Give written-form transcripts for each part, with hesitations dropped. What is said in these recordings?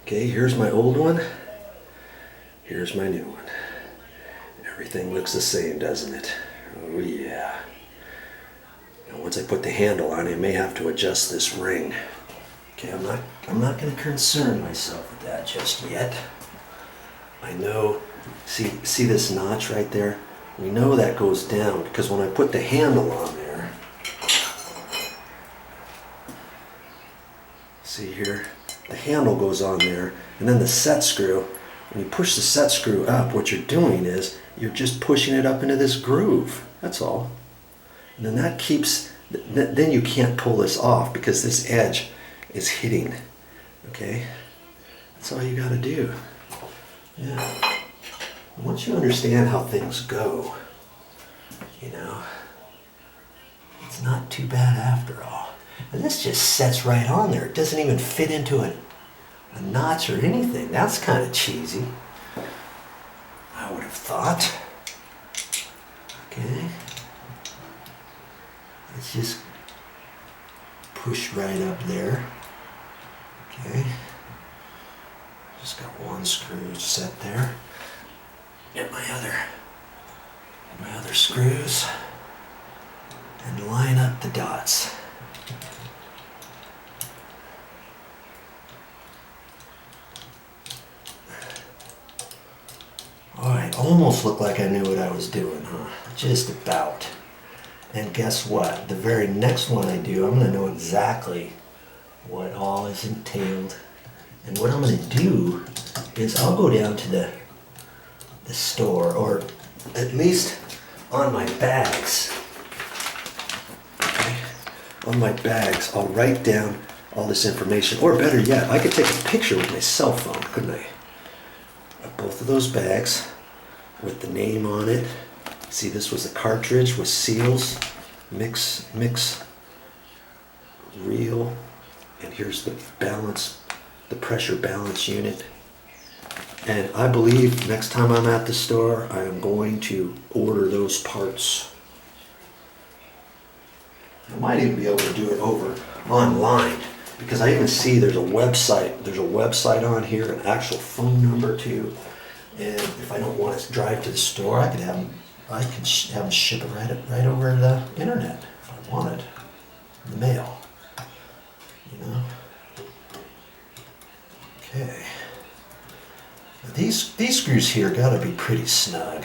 Okay, here's my old one. Here's my new one. Everything looks the same, doesn't it? Oh yeah. Now once I put the handle on, I may have to adjust this ring. Okay, I'm not going to concern myself with that just yet. I know, see this notch right there? We know that goes down because when I put the handle on there, see here, the handle goes on there, and then the set screw, when you push the set screw up, what you're doing is you're just pushing it up into this groove. That's all. And then that keeps, then you can't pull this off because this edge is hitting. Okay? That's all you got to do. Yeah. Once you understand how things go, you know, it's not too bad after all. And this just sets right on there. It doesn't even fit into a notch or anything. That's kind of cheesy, I would have thought. Okay. It's just pushed right up there. Okay. Just got one screw set there. Get my other screws and line up the dots. Alright, almost looked like I knew what I was doing, huh? Just about. And guess what? The very next one I do, I'm going to know exactly what all is entailed. And what I'm going to do is I'll go down to the store, or at least on my bags. Okay. On my bags, I'll write down all this information. Or better yet, I could take a picture with my cell phone, couldn't I? Of both of those bags with the name on it. See, this was a cartridge with seals, mix, reel, and here's the balance, the pressure balance unit. And I believe next time I'm at the store, I am going to order those parts. I might even be able to do it over online, because I even see there's a website. There's a website on here, an actual phone number too. And if I don't want to drive to the store, I could have them. I could have them ship it right over the internet if I wanted, in the mail. You know. Okay. Now these screws here got to be pretty snug.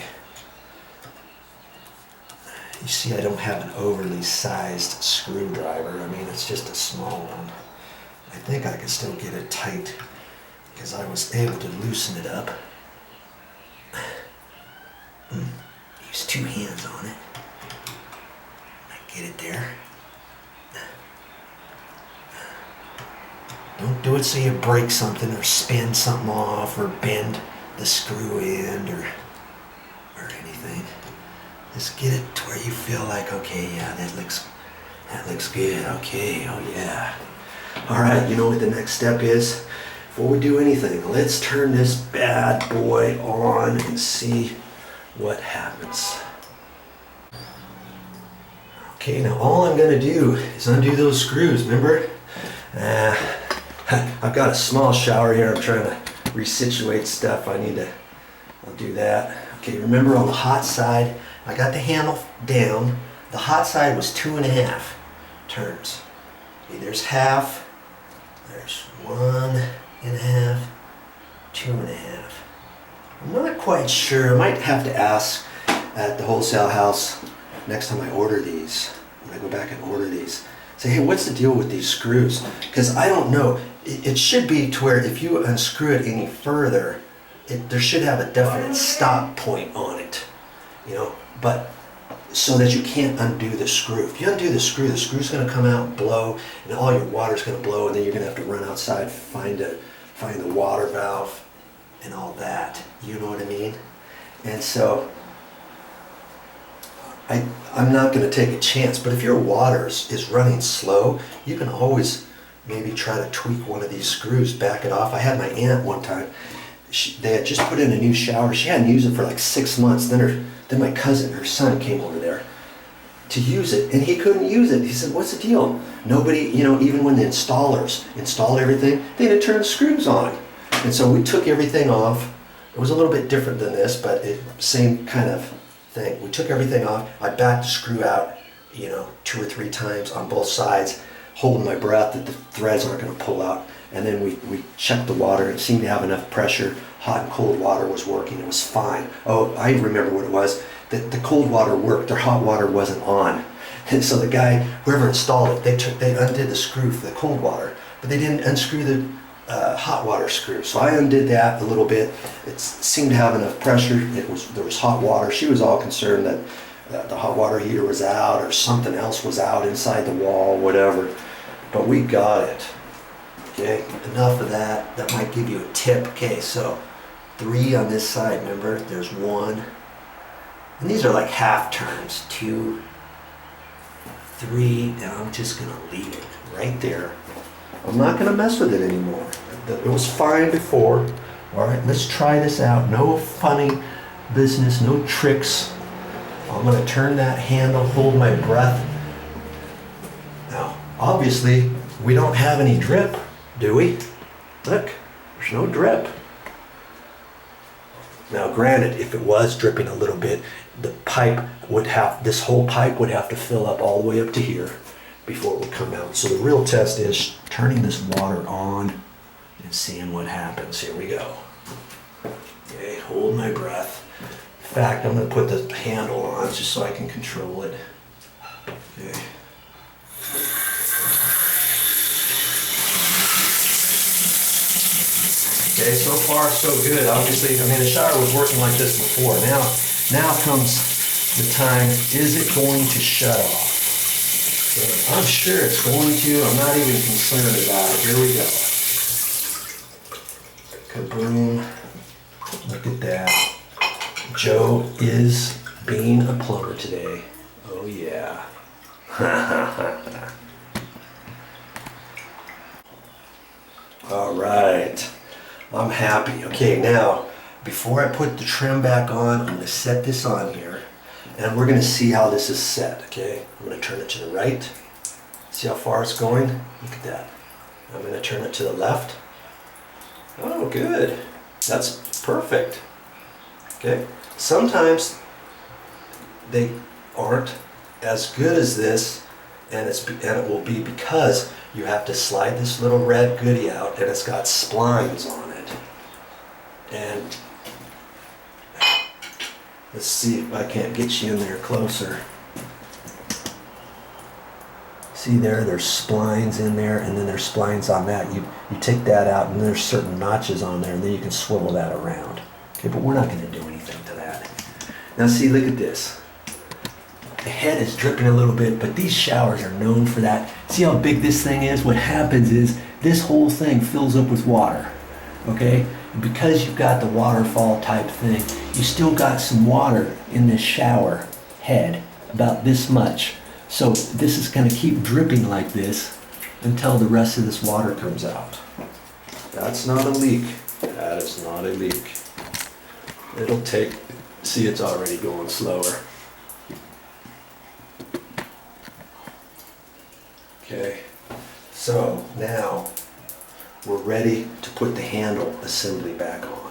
You see, I don't have an overly sized screwdriver. I mean, it's just a small one. I think I can still get it tight because I was able to loosen it up. Use two hands on it. I get it there. Don't do it so you break something or spin something off or bend the screw end or anything. Just get it to where you feel like, okay, yeah, that looks good. Okay, oh yeah. All right, you know what the next step is? Before we do anything, let's turn this bad boy on and see what happens. Okay, now all I'm gonna do is undo those screws, remember? I've got a small shower here. I'm trying to resituate stuff. I'll do that. Okay, remember on the hot side, I got the handle down. The hot side was 2.5 turns. Okay, there's half, there's 1.5, 2.5. I'm not quite sure. I might have to ask at the wholesale house next time I order these. When I go back and order these, say, hey, what's the deal with these screws? Because I don't know. It should be to where if you unscrew it any further, there should have a definite stop point on it, you know. But so that you can't undo the screw. If you undo the screw's going to come out, blow, and all your water's going to blow, and then you're going to have to run outside, find the water valve, and all that. You know what I mean? And so I'm not going to take a chance, but if your water is running slow, you can always maybe try to tweak one of these screws, back it off. I had my aunt one time, they had just put in a new shower. She hadn't used it for like 6 months. Then my cousin, her son, came over there to use it, and he couldn't use it. He said, what's the deal? Nobody, you know, even when the installers installed everything, they didn't turn the screws on. And so we took everything off. It was a little bit different than this, but same kind of thing. We took everything off. I backed the screw out, 2 or 3 times on both sides, holding my breath that the threads aren't going to pull out. And then we checked the water. It seemed to have enough pressure. Hot and cold water was working. It was fine. Oh, I remember what it was. The cold water worked. Their hot water wasn't on. And so the guy, whoever installed it, they undid the screw for the cold water, but they didn't unscrew the hot water screw. So I undid that a little bit. It seemed to have enough pressure. There was hot water. She was all concerned that the hot water heater was out or something else was out inside the wall, whatever. But we got it. Okay, enough of that. That might give you a tip. Okay, so 3 on this side, remember? There's 1. And these are like half turns. 2, 3, and I'm just gonna leave it right there. I'm not gonna mess with it anymore. It was fine before. All right, let's try this out. No funny business, no tricks. I'm gonna turn that handle, hold my breath. Now, obviously, we don't have any drip, do we? Look, there's no drip. Now, granted, if it was dripping a little bit, this whole pipe would have to fill up all the way up to here before it would come out. So the real test is turning this water on and seeing what happens. Here we go. Okay, hold my breath. In fact, I'm gonna put the handle on just so I can control it. Okay. Okay, so far so good. Obviously, the shower was working like this before. Now comes the time, is it going to shut off? So I'm sure it's going to. I'm not even concerned about it. Here we go. Kaboom. Look at that. Joe is being a plumber today. Oh yeah. All right. I'm happy. Okay, now, before I put the trim back on, I'm going to set this on here, and we're going to see how this is set, okay? I'm going to turn it to the right. See how far it's going? Look at that. I'm going to turn it to the left. Oh, good. That's perfect. Okay? Sometimes they aren't as good as this, and it will be because you have to slide this little red goodie out, and it's got splines on it. And let's see if I can't get you in there closer. See there's splines in there, and then there's splines on that. You take that out, and there's certain notches on there, and then you can swivel that around. Okay, but we're not going to do anything to that. Now see, look at this. The head is dripping a little bit, but these showers are known for that. See how big this thing is? What happens is this whole thing fills up with water, okay? And because you've got the waterfall type thing, you still got some water in this shower head, about this much. So this is gonna keep dripping like this until the rest of this water comes out. That's not a leak. That is not a leak. It'll take, see, it's already going slower. Okay, so now we're ready to put the handle assembly back on.